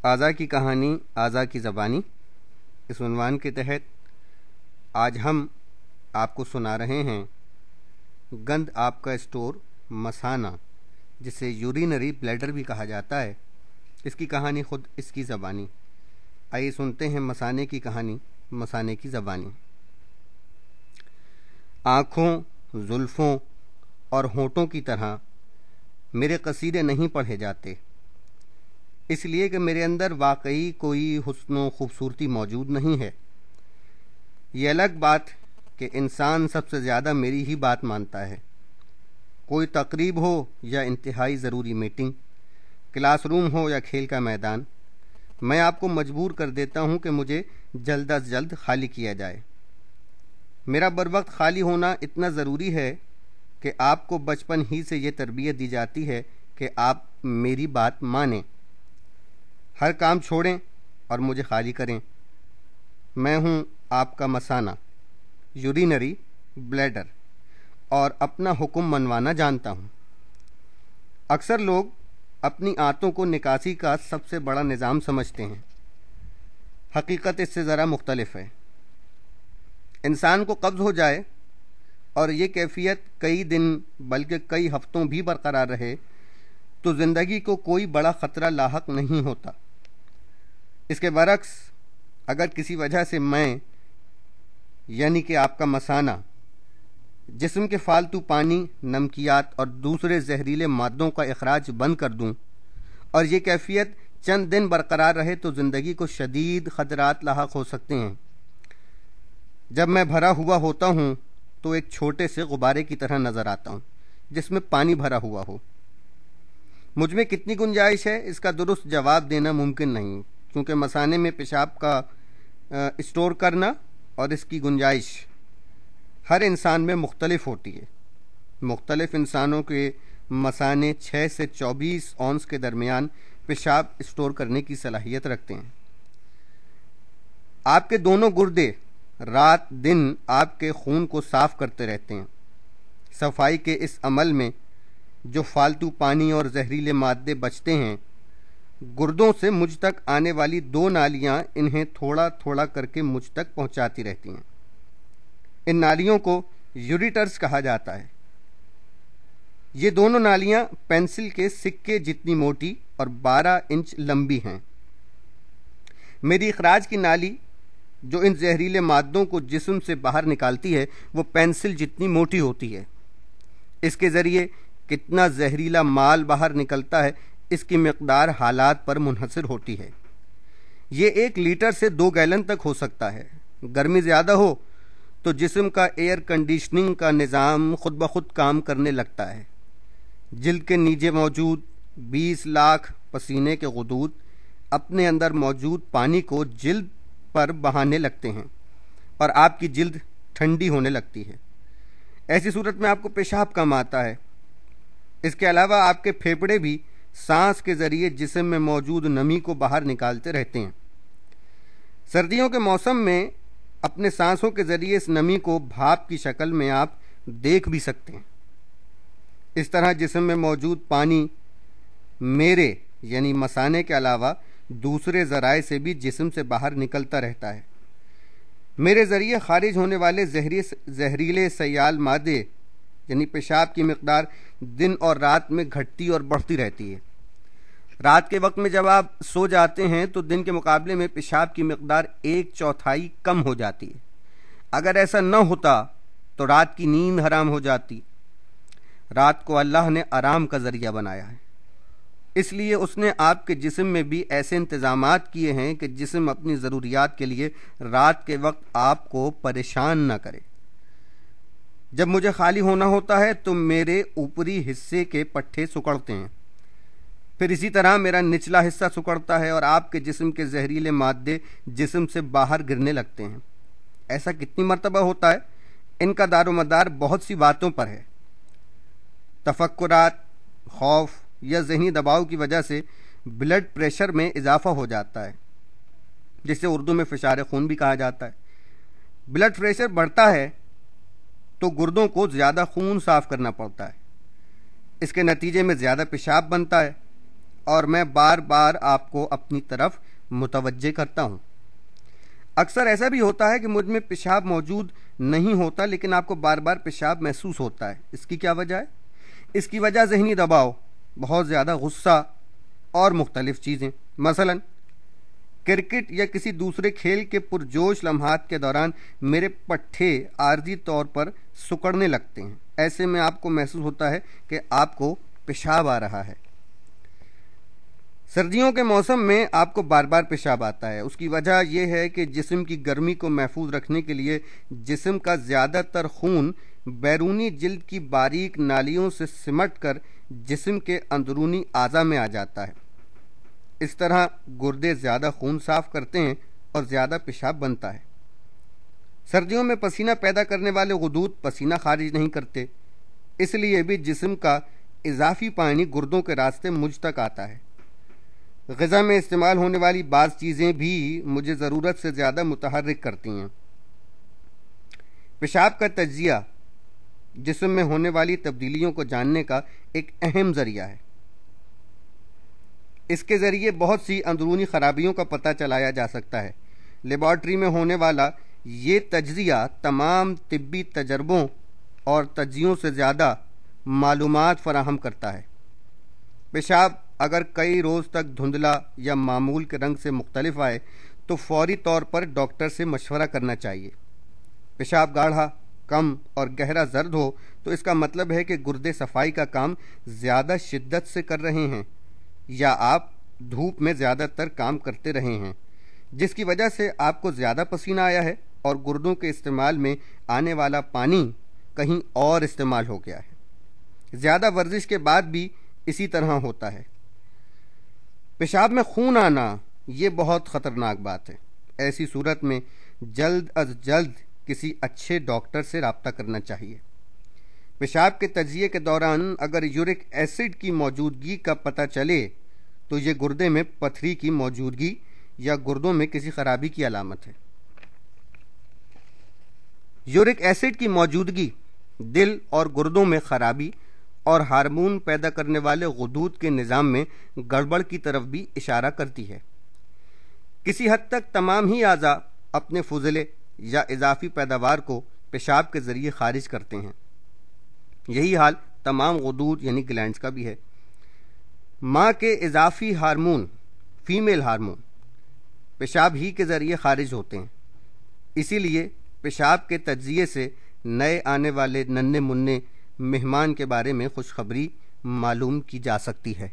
اعضاء کی کہانی اعضاء کی زبانی، اس عنوان کے تحت آج ہم آپ کو سنا رہے ہیں گند آپ کا اسٹور مثانہ، جسے یورینری بلیڈر بھی کہا جاتا ہے، اس کی کہانی خود اس کی زبانی۔ آئیے سنتے ہیں مثانے کی کہانی، مثانے کی زبانی۔ آنکھوں، زلفوں اور ہونٹوں کی طرح میرے قصیدے نہیں پڑھے جاتے، اس لیے کہ میرے اندر واقعی کوئی حسن و خوبصورتی موجود نہیں ہے۔ یہ الگ بات کہ انسان سب سے زیادہ میری ہی بات مانتا ہے۔ کوئی تقریب ہو یا انتہائی ضروری میٹنگ، کلاس روم ہو یا کھیل کا میدان، میں آپ کو مجبور کر دیتا ہوں کہ مجھے جلد از جلد خالی کیا جائے۔ میرا بر وقت خالی ہونا اتنا ضروری ہے کہ آپ کو بچپن ہی سے یہ تربیت دی جاتی ہے کہ آپ میری بات مانیں، ہر کام چھوڑیں اور مجھے خالی کریں۔ میں ہوں آپ کا مثانہ، یورینری بلیڈر، اور اپنا حکم منوانا جانتا ہوں۔ اکثر لوگ اپنی آنتوں کو نکاسی کا سب سے بڑا نظام سمجھتے ہیں، حقیقت اس سے ذرا مختلف ہے۔ انسان کو قبض ہو جائے اور یہ کیفیت کئی دن بلکہ کئی ہفتوں بھی برقرار رہے تو زندگی کو کوئی بڑا خطرہ لاحق نہیں ہوتا۔ اس کے برعکس اگر کسی وجہ سے میں یعنی کہ آپ کا مثانہ جسم کے فالتو پانی، نمکیات اور دوسرے زہریلے مادوں کا اخراج بند کر دوں اور یہ کیفیت چند دن برقرار رہے تو زندگی کو شدید خطرات لاحق ہو سکتے ہیں۔ جب میں بھرا ہوا ہوتا ہوں تو ایک چھوٹے سے غبارے کی طرح نظر آتا ہوں جس میں پانی بھرا ہوا ہو۔ مجھ میں کتنی گنجائش ہے اس کا درست جواب دینا ممکن نہیں، کیونکہ مثانے میں پیشاب کا اسٹور کرنا اور اس کی گنجائش ہر انسان میں مختلف ہوتی ہے۔ مختلف انسانوں کے مثانے 6 سے 24 اونس کے درمیان پیشاب اسٹور کرنے کی صلاحیت رکھتے ہیں۔ آپ کے دونوں گردے رات دن آپ کے خون کو صاف کرتے رہتے ہیں۔ صفائی کے اس عمل میں جو فالتو پانی اور زہریلے مادے بچتے ہیں، گردوں سے مجھ تک آنے والی 2 نالیاں انہیں تھوڑا تھوڑا کر کے مجھ تک پہنچاتی رہتی ہیں۔ ان نالیوں کو یوریٹرز کہا جاتا ہے۔ یہ دونوں نالیاں پینسل کے سکے جتنی موٹی اور 12 انچ لمبی ہیں۔ میری اخراج کی نالی جو ان زہریلے مادوں کو جسم سے باہر نکالتی ہے وہ پینسل جتنی موٹی ہوتی ہے۔ اس کے ذریعے کتنا زہریلا مال باہر نکلتا ہے اس کی مقدار حالات پر منحصر ہوتی ہے۔ یہ 1 لیٹر سے 2 گیلن تک ہو سکتا ہے۔ گرمی زیادہ ہو تو جسم کا ایئر کنڈیشننگ کا نظام خود بخود کام کرنے لگتا ہے۔ جلد کے نیچے موجود 20 لاکھ پسینے کے غدود اپنے اندر موجود پانی کو جلد پر بہانے لگتے ہیں اور آپ کی جلد ٹھنڈی ہونے لگتی ہے۔ ایسی صورت میں آپ کو پیشاب کم آتا ہے۔ اس کے علاوہ آپ کے پھیپھڑے بھی سانس کے ذریعے جسم میں موجود نمی کو باہر نکالتے رہتے ہیں۔ سردیوں کے موسم میں اپنے سانسوں کے ذریعے اس نمی کو بھاپ کی شکل میں آپ دیکھ بھی سکتے ہیں۔ اس طرح جسم میں موجود پانی میرے یعنی مثانے کے علاوہ دوسرے ذرائع سے بھی جسم سے باہر نکلتا رہتا ہے۔ میرے ذریعے خارج ہونے والے زہریلے سیال مادے یعنی پیشاب کی مقدار دن اور رات میں گھٹتی اور بڑھتی رہتی ہے۔ رات کے وقت میں جب آپ سو جاتے ہیں تو دن کے مقابلے میں پیشاب کی مقدار 1/4 کم ہو جاتی ہے۔ اگر ایسا نہ ہوتا تو رات کی نیند حرام ہو جاتی۔ رات کو اللہ نے آرام کا ذریعہ بنایا ہے، اس لیے اس نے آپ کے جسم میں بھی ایسے انتظامات کیے ہیں کہ جسم اپنی ضروریات کے لیے رات کے وقت آپ کو پریشان نہ کرے۔ جب مجھے خالی ہونا ہوتا ہے تو میرے اوپری حصے کے پٹھے سکڑتے ہیں، پھر اسی طرح میرا نچلا حصہ سکڑتا ہے اور آپ کے جسم کے زہریلے مادے جسم سے باہر گرنے لگتے ہیں۔ ایسا کتنی مرتبہ ہوتا ہے؟ ان کا دار و مدار بہت سی باتوں پر ہے۔ تفکرات، خوف یا ذہنی دباؤ کی وجہ سے بلڈ پریشر میں اضافہ ہو جاتا ہے، جسے اردو میں فشار خون بھی کہا جاتا ہے۔ بلڈ پریشر بڑھتا ہے تو گردوں کو زیادہ خون صاف کرنا پڑتا ہے۔ اس کے نتیجے میں زیادہ پیشاب بنتا ہے اور میں بار بار آپ کو اپنی طرف متوجہ کرتا ہوں۔ اکثر ایسا بھی ہوتا ہے کہ مجھ میں پیشاب موجود نہیں ہوتا لیکن آپ کو بار بار پیشاب محسوس ہوتا ہے۔ اس کی کیا وجہ ہے؟ اس کی وجہ ذہنی دباؤ، بہت زیادہ غصہ اور مختلف چیزیں۔ مثلا کرکٹ یا کسی دوسرے کھیل کے پرجوش لمحات کے دوران میرے پٹھے عارضی طور پر سکڑنے لگتے ہیں۔ ایسے میں آپ کو محسوس ہوتا ہے کہ آپ کو پیشاب آ رہا ہے۔ سردیوں کے موسم میں آپ کو بار بار پیشاب آتا ہے۔ اس کی وجہ یہ ہے کہ جسم کی گرمی کو محفوظ رکھنے کے لیے جسم کا زیادہ تر خون بیرونی جلد کی باریک نالیوں سے سمٹ کر جسم کے اندرونی اعضاء میں آ جاتا ہے۔ اس طرح گردے زیادہ خون صاف کرتے ہیں اور زیادہ پیشاب بنتا ہے۔ سردیوں میں پسینہ پیدا کرنے والے غدود پسینہ خارج نہیں کرتے، اس لیے بھی جسم کا اضافی پانی گردوں کے راستے مجھ تک آتا ہے۔ غذا میں استعمال ہونے والی بعض چیزیں بھی مجھے ضرورت سے زیادہ متحرک کرتی ہیں۔ پیشاب کا تجزیہ جسم میں ہونے والی تبدیلیوں کو جاننے کا ایک اہم ذریعہ ہے۔ اس کے ذریعے بہت سی اندرونی خرابیوں کا پتہ چلایا جا سکتا ہے۔ لیبارٹری میں ہونے والا یہ تجزیہ تمام طبی تجربوں اور تجزیوں سے زیادہ معلومات فراہم کرتا ہے۔ پیشاب اگر کئی روز تک دھندلا یا معمول کے رنگ سے مختلف آئے تو فوری طور پر ڈاکٹر سے مشورہ کرنا چاہیے۔ پیشاب گاڑھا، کم اور گہرا زرد ہو تو اس کا مطلب ہے کہ گردے صفائی کا کام زیادہ شدت سے کر رہے ہیں یا آپ دھوپ میں زیادہ تر کام کرتے رہے ہیں، جس کی وجہ سے آپ کو زیادہ پسینہ آیا ہے اور گردوں کے استعمال میں آنے والا پانی کہیں اور استعمال ہو گیا ہے۔ زیادہ ورزش کے بعد بھی اسی طرح ہوتا ہے۔ پیشاب میں خون آنا یہ بہت خطرناک بات ہے۔ ایسی صورت میں جلد از جلد کسی اچھے ڈاکٹر سے رابطہ کرنا چاہیے۔ پیشاب کے تجزیے کے دوران اگر یورک ایسڈ کی موجودگی کا پتہ چلے تو یہ گردے میں پتھری کی موجودگی یا گردوں میں کسی خرابی کی علامت ہے۔ یورک ایسڈ کی موجودگی دل اور گردوں میں خرابی اور ہارمون پیدا کرنے والے غدود کے نظام میں گڑبڑ کی طرف بھی اشارہ کرتی ہے۔ کسی حد تک تمام ہی اعضاء اپنے فضلے یا اضافی پیداوار کو پیشاب کے ذریعے خارج کرتے ہیں۔ یہی حال تمام غدود یعنی گلینڈز کا بھی ہے۔ ماں کے اضافی ہارمون، فیمیل ہارمون، پیشاب ہی کے ذریعے خارج ہوتے ہیں۔ اسی لیے پیشاب کے تجزیے سے نئے آنے والے ننھے منھے مہمان کے بارے میں خوشخبری معلوم کی جا سکتی ہے۔